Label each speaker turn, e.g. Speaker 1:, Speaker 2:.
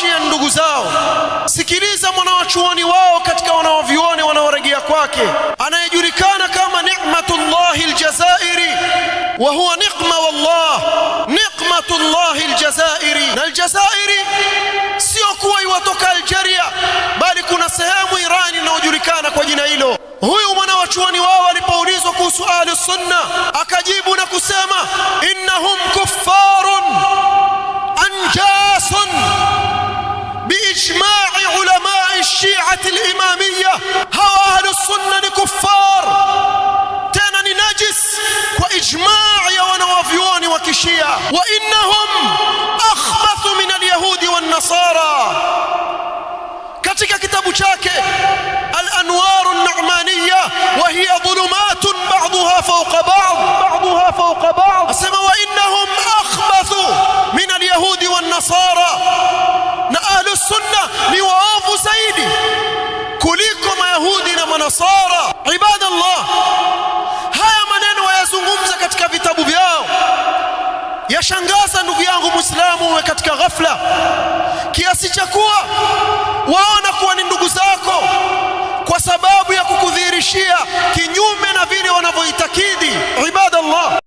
Speaker 1: mashia ndugu zao. Sikiliza mwanawachuoni wao katika wanawavyuoni wanaorejea kwake, anayejulikana kama Ni'matullahi Aljazairi, wa huwa niqma wallah, Ni'matullahi Aljazairi. Na Aljazairi sio kuwa iwatoka Algeria, bali kuna sehemu Irani inayojulikana kwa jina hilo. Huyu mwanawachuoni wao alipoulizwa kuhusu ahli sunna akajibu na kusema innahum kuffarun anjasun biijma'i ulama'i shi'ati al-imamiyya. Hawa ahli sunna ni kuffar, tena ni najis kwa ijma' ya wanawavyuoni wa kishia. Wa innahum akhbathu min al-yahudi wan-nasara. Katika kitabu chake الأنوار النعمانية وهي ظلمات بعضها فوق بعض أسمى وإنهم أخبثوا من اليهود والنصارى. أهل السنة لواف زيدي كلكم يهودنا ونصارى. عباد الله, haya maneno wayazungumza katika vitabu vyao. Yashangaza ndugu yangu Muislamu uwe katika ghafla kiasi cha kuwa waona kuwa ni ndugu zako kwa sababu ya kukudhihirishia kinyume na vile wanavyoitakidi. Ibadallah,